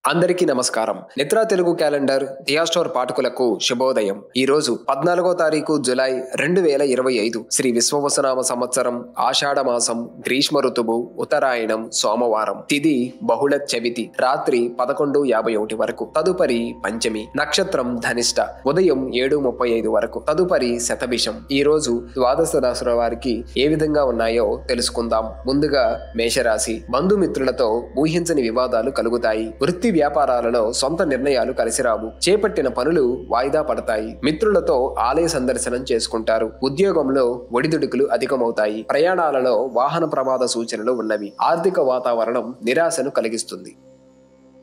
అందరికీ నమస్కారం. నిద్రా తెలుగు క్యాలెండర్ థియాస్టోర్ పాఠకులకు శుభోదయం. ఈ రోజు 14వ తారీఖు జులై 2025 శ్రీ విశ్వవసనామ సంవత్సరం ఆషాఢ మాసం గ్రీష్మ ఋతువు ఉత్తరాయణం సోమవారం. తిథి బహుళ చవితి రాత్రి 11:51 వరకు. తదుపరి పంచమి. నక్షత్రం ధనిష్ట. ఉదయం 7:35 వరకు. తదుపరి శతభిషం. ఈ రోజు ద్వాదశ రాశుల వారికి ఏ విధంగా ఉన్నాయో తెలుసుకుందాం. ముందుగా మేషరాశి. బంధుమిత్రులతో ఊహించని వివాదాలు కలుగుతాయి. వృత్తి వ్యాపారాలలో సొంత నిర్ణయాలు కలిసిరావు. చేపట్టిన పనులు వాయిదా పడతాయి. మిత్రులతో ఆలయ సందర్శనం చేసుకుంటారు. ఉద్యోగంలో ఒడిదుడుకులు అధికమవుతాయి. ప్రయాణాలలో వాహన ప్రమాద సూచనలు ఉన్నవి. ఆర్థిక వాతావరణం నిరాశను కలిగిస్తుంది.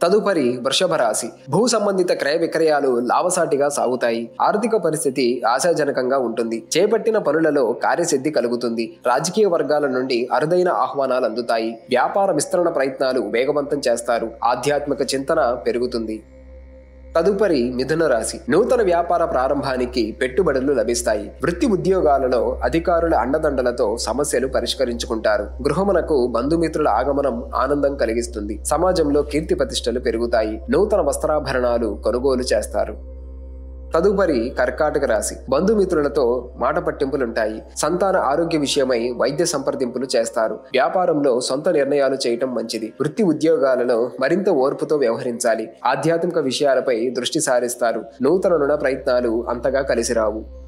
తదుపరి వృషభ రాశి. భూ సంబంధిత క్రయ విక్రయాలు లాభసాటిగా సాగుతాయి. ఆర్థిక పరిస్థితి ఆశాజనకంగా ఉంటుంది. చేపట్టిన పనులలో కార్యసిద్ధి కలుగుతుంది. రాజకీయ వర్గాల నుండి అరుదైన ఆహ్వానాలు అందుతాయి. వ్యాపార విస్తరణ ప్రయత్నాలు వేగవంతం చేస్తారు. ఆధ్యాత్మిక చింతన పెరుగుతుంది. తదుపరి మిథున రాశి. నూతన వ్యాపార ప్రారంభానికి పెట్టుబడులు లభిస్తాయి. వృత్తి ఉద్యోగాలలో అధికారుల అండదండలతో సమస్యలు పరిష్కరించుకుంటారు. గృహమునకు బంధుమిత్రుల ఆగమనం ఆనందం కలిగిస్తుంది. సమాజంలో కీర్తి ప్రతిష్టలు పెరుగుతాయి. నూతన వస్త్రాభరణాలు కొనుగోలు చేస్తారు. తదుపరి కర్కాటక రాశి. బంధుమిత్రులతో మాట పట్టింపులుంటాయి. సంతాన ఆరోగ్య విషయమై వైద్య సంప్రదింపులు చేస్తారు. వ్యాపారంలో సొంత నిర్ణయాలు చేయటం మంచిది. వృత్తి ఉద్యోగాలలో మరింత ఓర్పుతో వ్యవహరించాలి. ఆధ్యాత్మిక విషయాలపై దృష్టి సారిస్తారు. నూతన రుణ ప్రయత్నాలు అంతగా కలిసిరావు.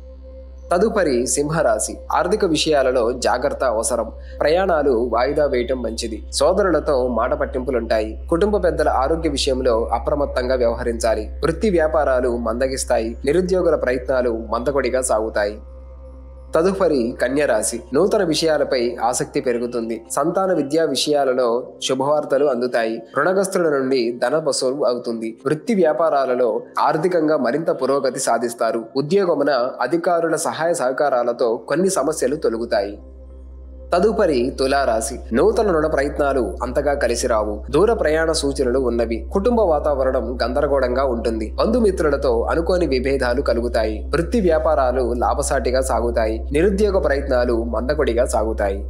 తదుపరి సింహరాశి. ఆర్థిక విషయాలలో జాగ్రత్త అవసరం. ప్రయాణాలు వాయిదా వేయటం మంచిది. సోదరులతో మాట పట్టింపులుంటాయి. కుటుంబ పెద్దల ఆరోగ్య విషయంలో అప్రమత్తంగా వ్యవహరించాలి. వృత్తి వ్యాపారాలు మందగిస్తాయి. నిరుద్యోగుల ప్రయత్నాలు మందకొడిగా సాగుతాయి. తదుపరి కన్యరాశి. నూతన విషయాలపై ఆసక్తి పెరుగుతుంది. సంతాన విద్యా విషయాలలో శుభవార్తలు అందుతాయి. రుణగ్రస్తుల నుండి ధన వసూలు అవుతుంది. వృత్తి వ్యాపారాలలో ఆర్థికంగా మరింత పురోగతి సాధిస్తారు. ఉద్యోగమున అధికారుల సహాయ సహకారాలతో కొన్ని సమస్యలు తొలగుతాయి. తదుపరి తులారాశి. నూతన రుణ ప్రయత్నాలు అంతగా కలిసిరావు. దూర ప్రయాణ సూచనలు ఉన్నవి. కుటుంబ వాతావరణం గందరగోళంగా ఉంటుంది. బంధుమిత్రులతో అనుకోని విభేదాలు కలుగుతాయి. వృత్తి వ్యాపారాలు లాభసాటిగా సాగుతాయి. నిరుద్యోగ ప్రయత్నాలు మందకొడిగా సాగుతాయి.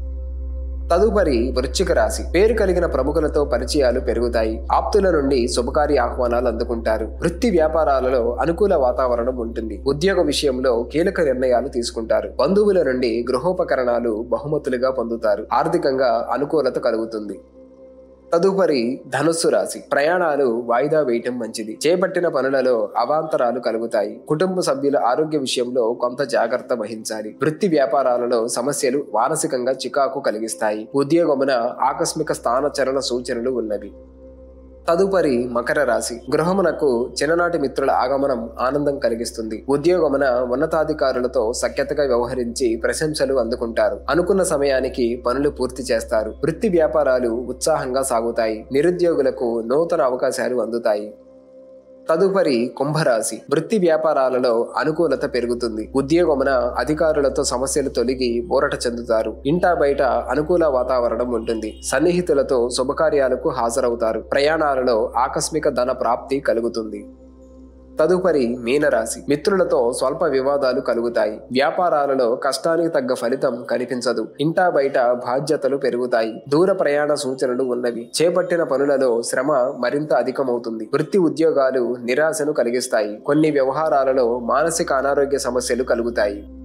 తదుపరి వృశ్చిక రాశి. పేరు కలిగిన ప్రముఖులతో పరిచయాలు పెరుగుతాయి. ఆప్తుల నుండి శుభకార్య ఆహ్వానాలు అందుకుంటారు. వృత్తి వ్యాపారాలలో అనుకూల వాతావరణం ఉంటుంది. ఉద్యోగ విషయంలో కీలక నిర్ణయాలు తీసుకుంటారు. బంధువుల నుండి గృహోపకరణాలు బహుమతులుగా పొందుతారు. ఆర్థికంగా అనుకూలత కలుగుతుంది. తదుపరి ధనుస్సు రాశి. ప్రయాణాలు వాయిదా వేయటం మంచిది. చేపట్టిన పనులలో అవాంతరాలు కలుగుతాయి. కుటుంబ సభ్యుల ఆరోగ్య విషయంలో కొంత జాగ్రత్త వహించాలి. వృత్తి వ్యాపారాలలో సమస్యలు మానసికంగా చికాకు కలిగిస్తాయి. ఉద్యోగమున ఆకస్మిక స్థానచలన సూచనలు ఉన్నవి. తదుపరి మకర రాశి. గృహమునకు చిన్ననాటి మిత్రుల ఆగమనం ఆనందం కలిగిస్తుంది. ఉద్యోగమున ఉన్నతాధికారులతో సఖ్యతగా వ్యవహరించి ప్రశంసలు అందుకుంటారు. అనుకున్న సమయానికి పనులు పూర్తి చేస్తారు. వృత్తి వ్యాపారాలు ఉత్సాహంగా సాగుతాయి. నిరుద్యోగులకు నూతన అవకాశాలు అందుతాయి. తదుపరి కుంభరాశి. వృత్తి వ్యాపారాలలో అనుకూలత పెరుగుతుంది. ఉద్యోగమున అధికారులతో సమస్యలు తొలగి ఊరట చెందుతారు. ఇంటా బయట అనుకూల వాతావరణం ఉంటుంది. సన్నిహితులతో శుభకార్యాలకు హాజరవుతారు. ప్రయాణాలలో ఆకస్మిక ధన ప్రాప్తి కలుగుతుంది. తదుపరి మీనరాశి. మిత్రులతో స్వల్ప వివాదాలు కలుగుతాయి. వ్యాపారాలలో కష్టానికి తగ్గ ఫలితం కనిపించదు. ఇంటా బయట బాధ్యతలు పెరుగుతాయి. దూర ప్రయాణ సూచనలు ఉన్నవి. చేపట్టిన పనులలో శ్రమ మరింత అధికమవుతుంది. వృత్తి ఉద్యోగాలు నిరాశను కలిగిస్తాయి. కొన్ని వ్యవహారాలలో మానసిక అనారోగ్య సమస్యలు కలుగుతాయి.